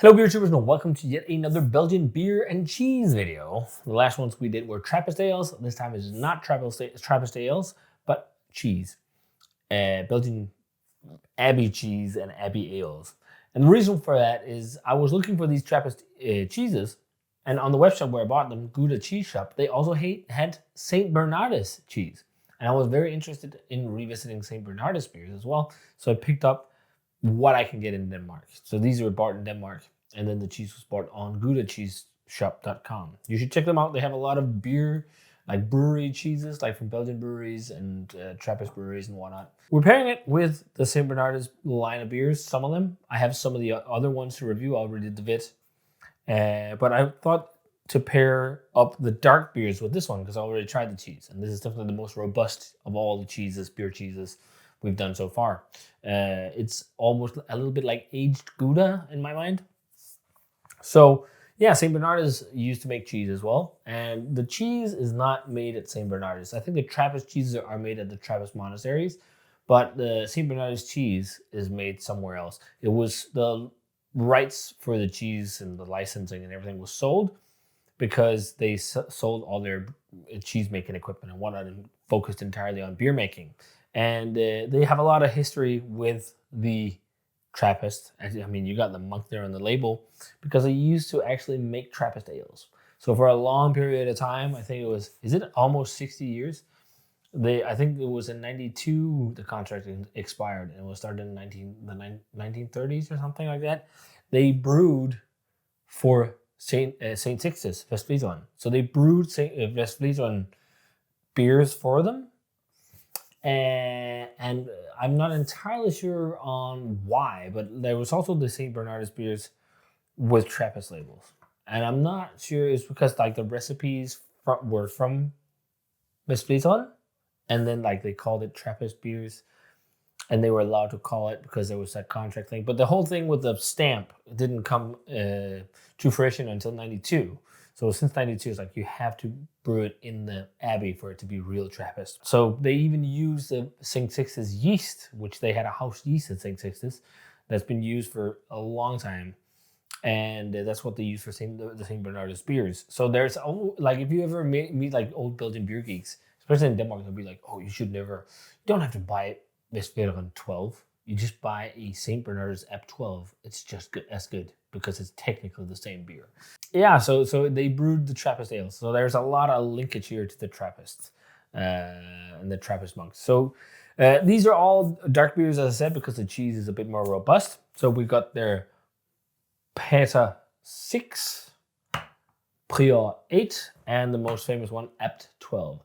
Hello beer tubers and welcome to yet another Belgian beer and cheese video. The last ones we did were Trappist ales. This time it's not Trappist ales, but cheese. Belgian Abbey cheese and Abbey ales. And the reason for that is I was looking for these Trappist cheeses, and on the website where I bought them, Gouda Cheese Shop, they also had St.Bernardus cheese. And I was very interested in revisiting St.Bernardus beers as well. So I picked up what I can get in Denmark. So these were bought in Denmark, and then the cheese was bought on GoudaCheeseshop.com. You should check them out. They have a lot of beer, like brewery cheeses, like from Belgian breweries and Trappist breweries and whatnot. We're pairing it with the St. Bernardus line of beers, some of them. I have some of the other ones to review. I already did the vid. But I thought to pair up the dark beers with this one because I already tried the cheese. And this is definitely the most robust of all the cheeses, beer cheeses we've done so far. It's almost a little bit like aged Gouda in my mind. So yeah, St. Bernardus used to make cheese as well. And the cheese is not made at St. Bernardus. I think the Trappist cheeses are made at the Trappist monasteries, but the St. Bernardus cheese is made somewhere else. It was the rights for the cheese and the licensing and everything was sold because they sold all their cheese making equipment and whatnot and focused entirely on beer making. And they have a lot of history with the Trappist. I mean, you got the monk there on the label because they used to actually make Trappist ales. So for a long period of time, I think it was, is it almost 60 years? I think it was in 92 the contract expired, and it was started in the 1930s or something like that. They brewed for Saint Sixtus, Westfriesland. So they brewed Saint Westfriesland beers for them. And I'm not entirely sure on why, but there was also the St. Bernardus beers with Trappist labels. And I'm not sure it's because like the recipes were from Westfriesland, and then like they called it Trappist beers, and they were allowed to call it because there was that contract thing. But the whole thing with the stamp didn't come to fruition until 92. So since 92, it's like you have to brew it in the Abbey for it to be real Trappist. So they even use the St. Sixtus yeast, which they had a house yeast at St. Sixtus that's been used for a long time. And that's what they use for the St. Bernardus beers. So there's, like, if you ever meet like old Belgian beer geeks, especially in Denmark, they'll be like, oh, you don't have to buy Westfalen 12. You just buy a St. Bernardus EP12. It's just as good because it's technically the same beer. Yeah, so they brewed the Trappist ales. So there's a lot of linkage here to the Trappists and the Trappist monks. So these are all dark beers, as I said, because the cheese is a bit more robust. So we've got their Peta 6, Prior 8, and the most famous one, Abt 12,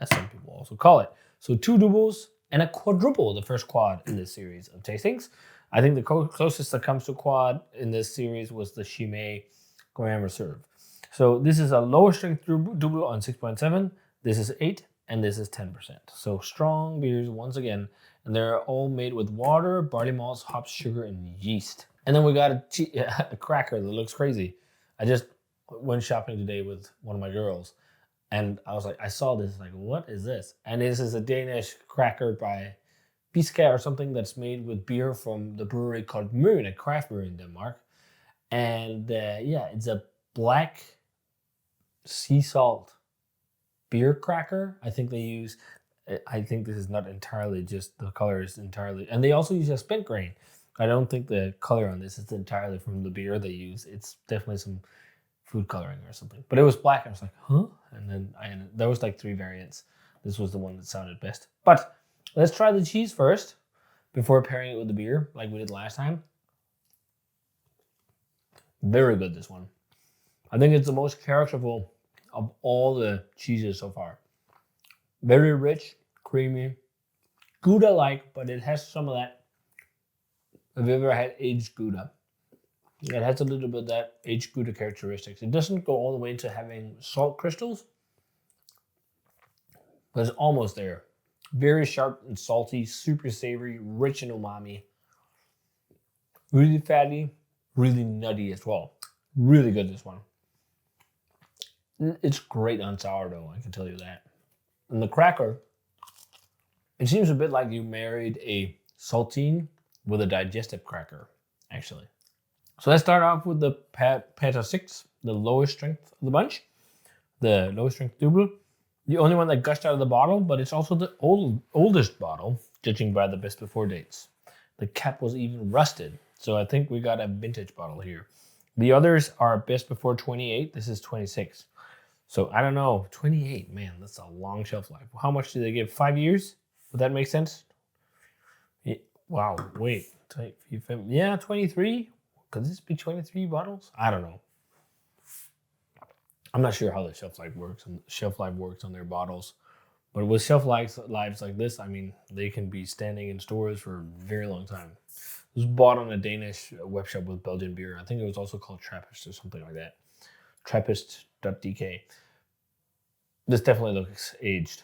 as some people also call it. So 2 doubles and a quadruple, the first quad in this series of tastings. I think the closest that comes to quad in this series was the Chimay Grand Reserve. So this is a lower strength double on 6.7. This is 8, and this is 10%. So strong beers once again, and they're all made with water, barley malts, hops, sugar, and yeast. And then we got a cracker that looks crazy. I just went shopping today with one of my girls, and I was like, I saw this, like, what is this? And this is a Danish cracker by Biska or something that's made with beer from the brewery called Moon, a craft brewery in Denmark. And yeah, it's a black sea salt beer cracker. I think this is not entirely just, the color is entirely, and they also use a spent grain. I don't think the color on this is entirely from the beer they use. It's definitely some food coloring or something. But it was black. I was like, huh? And then there was like 3 variants. This was the one that sounded best. But let's try the cheese first before pairing it with the beer like we did last time. Very good, this one. I think it's the most characterful of all the cheeses so far. Very rich, creamy, Gouda-like, but it has some of that. Have you ever had aged Gouda? It has a little bit of that aged Gouda characteristics. It doesn't go all the way into having salt crystals, but it's almost there. Very sharp and salty, super savory, rich in umami. Really fatty, really nutty as well. Really good, this one. It's great on sourdough, I can tell you that. And the cracker, it seems a bit like you married a saltine with a digestive cracker, actually. So let's start off with the Peta 6, the lowest strength of the bunch. The lowest strength Dubbel. The only one that gushed out of the bottle, but it's also the oldest bottle, judging by the best before dates. The cap was even rusted, so I think we got a vintage bottle here. The others are best before 28. This is 26. So I don't know, 28, man, that's a long shelf life. How much do they give? 5 years? Would that make sense? Yeah. Wow, wait. Yeah, 23? Could this be 23 bottles? I don't know. I'm not sure how the shelf life works on their bottles. But with shelf lives like this, I mean, they can be standing in stores for a very long time. It was bought on a Danish web shop with Belgian beer. I think it was also called Trappist or something like that. Trappist.dk. This definitely looks aged.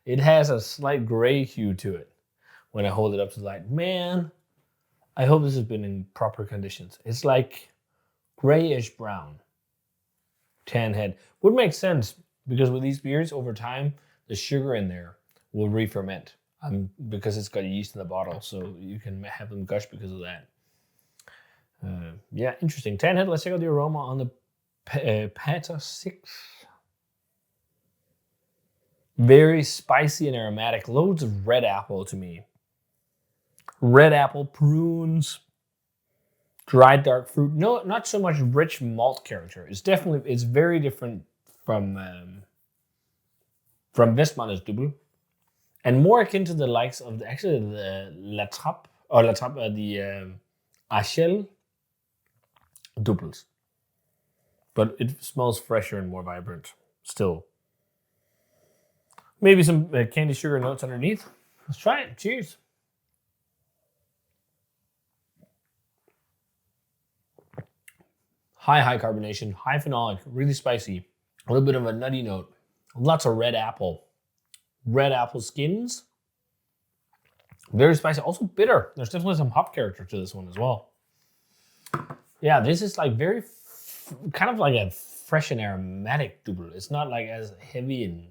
It has a slight gray hue to it when I hold it up to the light. Man, I hope this has been in proper conditions. It's like grayish brown. Tan head. Would make sense because with these beers, over time, the sugar in there will re-ferment because it's got yeast in the bottle, so you can have them gush because of that. Yeah, interesting. Tan head. Let's check out the aroma on the Peta 6. Very spicy and aromatic. Loads of red apple to me. Red apple, prunes, dried dark fruit. No, not so much rich malt character. It's very different from Westmaler's Dubbel, and more akin to the likes of the La Trappe the Achel Dubbels. But it smells fresher and more vibrant still. Maybe some candy sugar notes underneath. Let's try it. Cheers. High carbonation, high phenolic, really spicy. A little bit of a nutty note. Lots of red apple. Red apple skins. Very spicy. Also bitter. There's definitely some hop character to this one as well. Yeah, this is like very, kind of like a fresh and aromatic Dubbel. It's not like as heavy and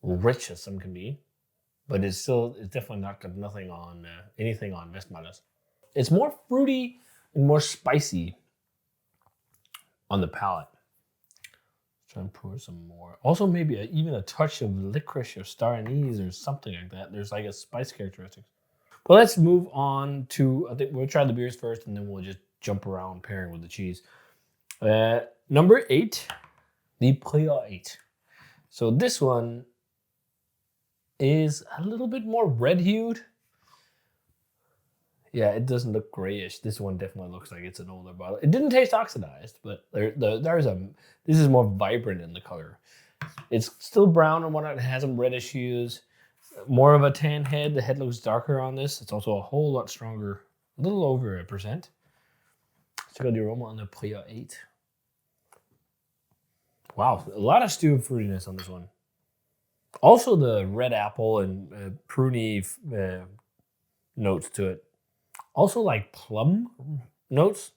rich as some can be, but it's definitely not got anything on Westmaler's. It's more fruity and more spicy on the palate. Try and pour some more. Also, maybe even a touch of licorice or star anise or something like that. There's like a spice characteristic. But let's move on to, I think we'll try the beers first and then we'll just jump around pairing with the cheese. Number 8, the Brewed 8. So this one is a little bit more red-hued. Yeah, it doesn't look grayish. This one definitely looks like it's an older bottle. It didn't taste oxidized, but this is more vibrant in the color. It's still brown and whatnot. It has some reddish hues. More of a tan head. The head looks darker on this. It's also a whole lot stronger. A little over 1%. Let's check out the aroma on the Brewed 8. Wow, a lot of stewed fruitiness on this one. Also the red apple and pruny notes to it. Also like plum notes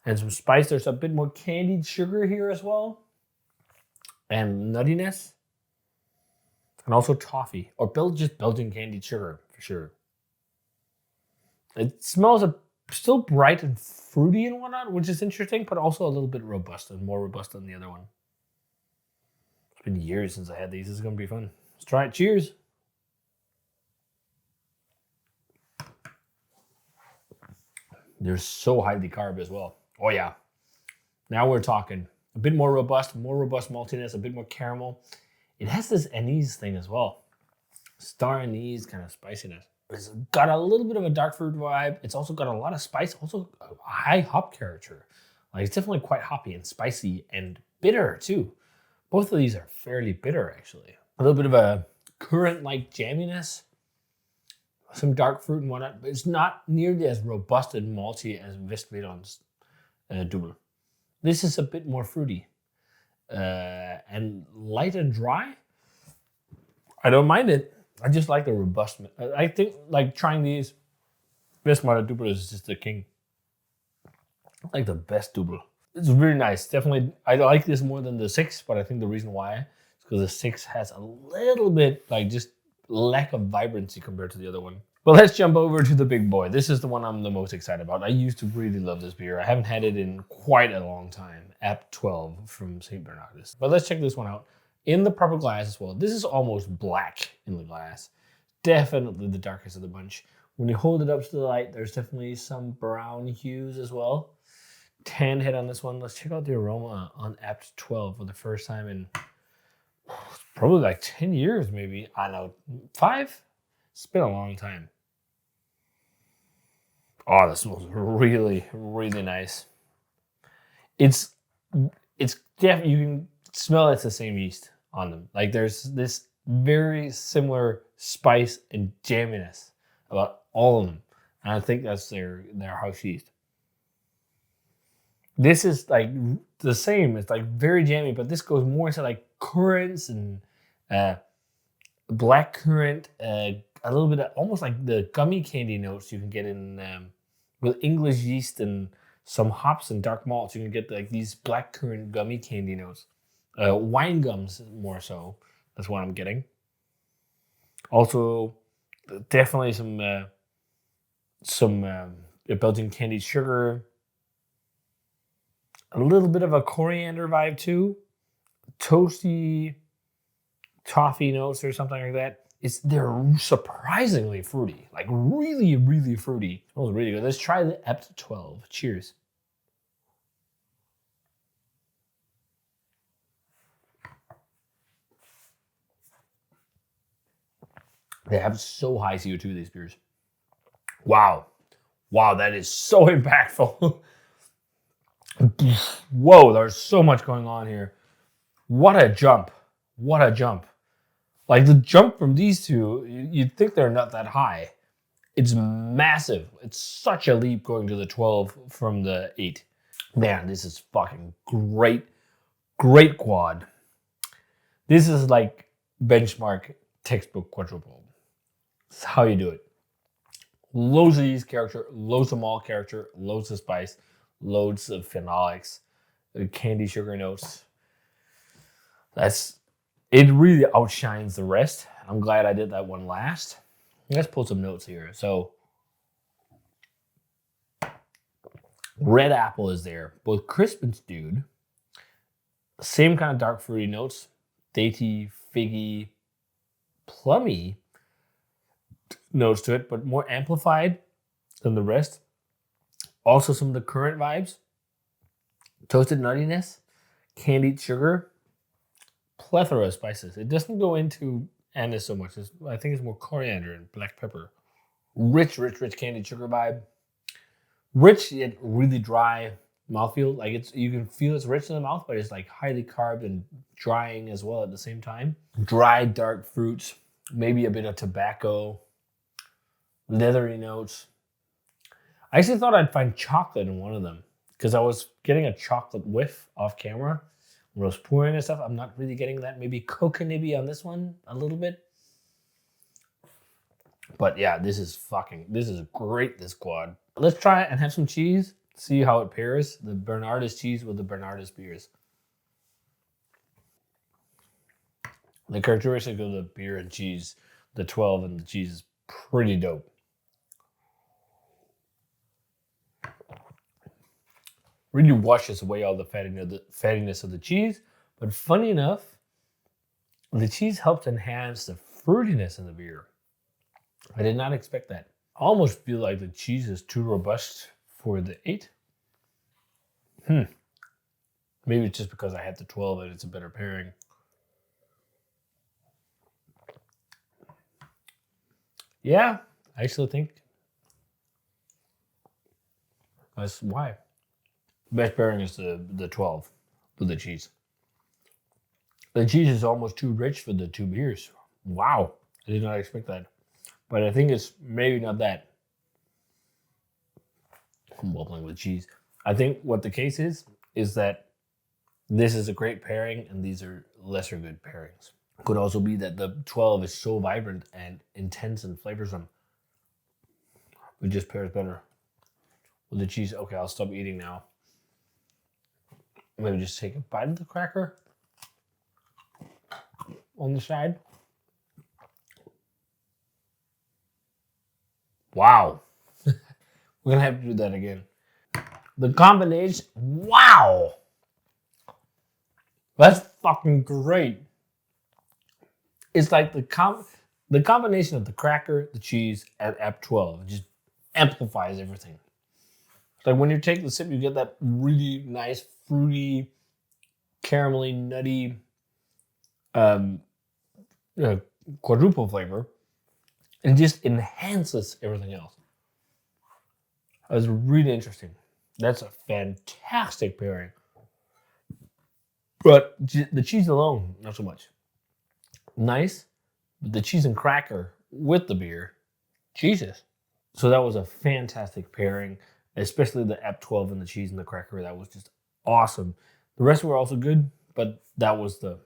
and some spice. There's a bit more candied sugar here as well. And nuttiness. And also toffee. Or just Belgian candied sugar for sure. It smells still bright and fruity and whatnot, which is interesting, but also a little bit robust and more robust than the other one. It's been years since I had these. This is going to be fun. Let's try it. Cheers. They're so highly carb as well. Oh yeah. Now we're talking. A bit more robust maltiness, a bit more caramel. It has this anise thing as well. Star anise kind of spiciness. It's got a little bit of a dark fruit vibe. It's also got a lot of spice, also a high hop character. Like it's definitely quite hoppy and spicy and bitter too. Both of these are fairly bitter actually. A little bit of a currant-like jamminess. Some dark fruit and whatnot, but it's not nearly as robust and malty as Westmaler's Dubbel. This is a bit more fruity and light and dry. I don't mind it. I just like the robustness. I think like trying these, Westmaler Dubbel is just the king. I like the best Dubbel. It's really nice. Definitely, I like this more than the 6, but I think the reason why is because the 6 has a little bit like just lack of vibrancy compared to the other one. But let's jump over to the big boy. This is the one I'm the most excited about. I used to really love this beer. I haven't had it in quite a long time. EP12 from St. Bernardus. But let's check this one out. In the proper glass as well. This is almost black in the glass. Definitely the darkest of the bunch. When you hold it up to the light, there's definitely some brown hues as well. Tan head on this one. Let's check out the aroma on EP12 for the first time in probably like 10 years, maybe. I don't know, 5? It's been a long time. Oh, this smells really, really nice. It's definitely, you can smell it's the same yeast on them. Like there's this very similar spice and jamminess about all of them. And I think that's their house yeast. This is like the same. It's like very jammy, but this goes more into like currants and black currant, a little bit of almost like the gummy candy notes you can get in with English yeast and some hops and dark malts. You can get like these black currant gummy candy notes. Wine gums more so. That's what I'm getting. Also, definitely some Belgian candied sugar. A little bit of a coriander vibe too. Toasty toffee notes or something like that. They're surprisingly fruity. Like really, really fruity. It was really good. Let's try the EP12. Cheers. They have so high CO2, these beers. Wow. Wow, that is so impactful. Whoa, there's so much going on here. What a jump. What a jump. Like the jump from these two, you'd think they're not that high. It's massive. It's such a leap going to the 12 from the 8. Man, this is fucking great. Great quad. This is like benchmark textbook quadruple. That's how you do it. Loads of yeast character, loads of malt character, loads of spice, loads of phenolics, candy sugar notes. It really outshines the rest. I'm glad I did that one last. Let's pull some notes here. So, red apple is there, both crisp and stewed. Same kind of dark fruity notes, datey, figgy, plummy notes to it, but more amplified than the rest. Also some of the currant vibes, toasted nuttiness, candied sugar, plethora of spices. It doesn't go into anise so much. I think it's more coriander and black pepper. Rich candied sugar vibe. Rich yet really dry mouthfeel. Like you can feel it's rich in the mouth, but it's like highly carb and drying as well at the same time. Dry, dark fruits, maybe a bit of tobacco, leathery notes. I actually thought I'd find chocolate in one of them because I was getting a chocolate whiff off camera when I was pouring and stuff. I'm not really getting that. Maybe coconut on this one a little bit. But yeah, this is great, this quad. Let's try it and have some cheese. See how it pairs. The Bernardus cheese with the Bernardus beers. The characteristic of the beer and cheese, the 12 and the cheese is pretty dope. Really washes away all the fattiness of the cheese. But funny enough, the cheese helps enhance the fruitiness in the beer. I did not expect that. I almost feel like the cheese is too robust for the 8. Maybe it's just because I had the 12 and it's a better pairing. Yeah, I actually think that's why. Best pairing is the 12 with the cheese. The cheese is almost too rich for the 2 beers. Wow, I did not expect that. But I think it's maybe not that. I'm wobbling with cheese. I think what the case is that this is a great pairing and these are lesser good pairings. Could also be that the 12 is so vibrant and intense and flavorsome. It just pairs better with the cheese. Okay, I'll stop eating now. Maybe just take a bite of the cracker on the side. Wow. We're going to have to do that again. The combination, wow. That's fucking great. It's like the combination of the cracker, the cheese, and EP12 just amplifies everything. It's like when you take the sip, you get that really nice, fruity, caramelly, nutty quadruple flavor. And just enhances everything else. It was really interesting. That's a fantastic pairing. But the cheese alone, not so much. Nice, but the cheese and cracker with the beer, Jesus. So that was a fantastic pairing, especially the EP12 and the cheese and the cracker. That was just awesome. The rest were also good, but that was the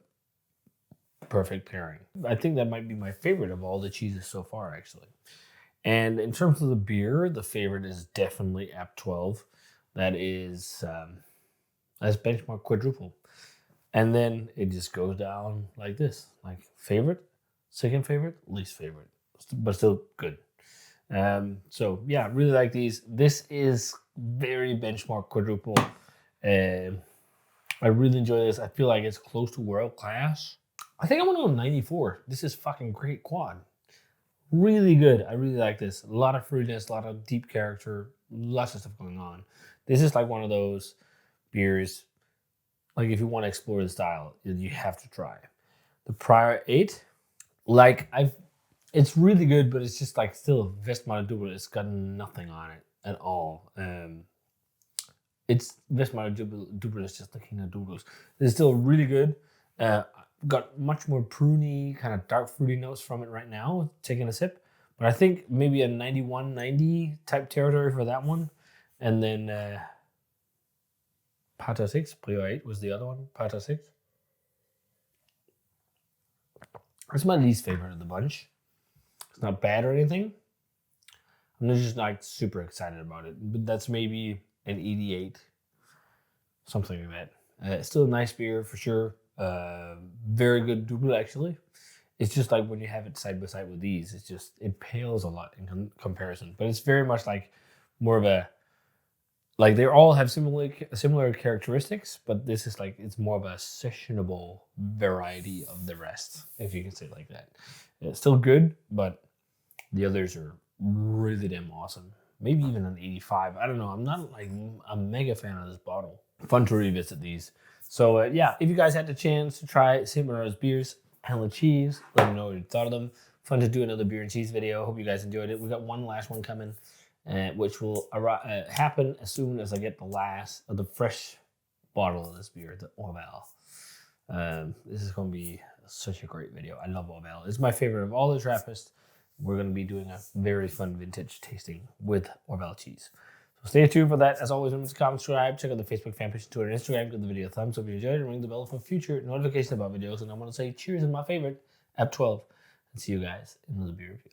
perfect pairing. I think that might be my favorite of all the cheeses so far, actually. And in terms of the beer, the favorite is definitely EP12. That is that's benchmark quadruple. And then it just goes down like this. Like favorite, second favorite, least favorite. But still good. So yeah, really like these. This is very benchmark quadruple. I really enjoy this. I feel like it's close to world class. I think I'm gonna go 94. This is fucking great quad. Really good. I really like this. A lot of fruitiness, a lot of deep character, lots of stuff going on. This is like one of those beers, like if you want to explore the style, you have to try. The Prior 8, like it's really good, but it's just like still Westmalle Dubbel. It's got nothing on it at all. It's Westmalle Dubbel is just the king of doubles. It's still really good. Got much more pruny, kind of dark fruity notes from it right now, taking a sip. But I think maybe a 91, 90 type territory for that one. And then Pata 6, Prior 8 was the other one, Pata 6. That's my least favorite of the bunch. It's not bad or anything. I'm just not super excited about it. But that's maybe an 88, something like that. Still a nice beer for sure. Very good double actually. It's just like when you have it side by side with these, it pales a lot in comparison. But it's very much like more of a, like they all have similar characteristics, but this is like, it's more of a sessionable variety of the rest, if you can say it like that. It's still good, but the others are really damn awesome. Maybe even an 85. I don't know. I'm not like a mega fan of this bottle. Fun to revisit these. So yeah, if you guys had the chance to try St.Bernardus beers and the cheese, let me know what you thought of them. Fun to do another beer and cheese video. Hope you guys enjoyed it. We got one last one coming, which will happen as soon as I get the last of the fresh bottle of this beer, the Orval. This is going to be such a great video. I love Orval. It's my favorite of all the Trappist. We're going to be doing a very fun vintage tasting with Orval cheese. So stay tuned for that. As always, remember to comment, subscribe, check out the Facebook fan page, Twitter, and Instagram. Give the video a thumbs up if you enjoyed it, and ring the bell for future notifications about videos. And I want to say cheers in my favorite, EP12, and see you guys in another beer review.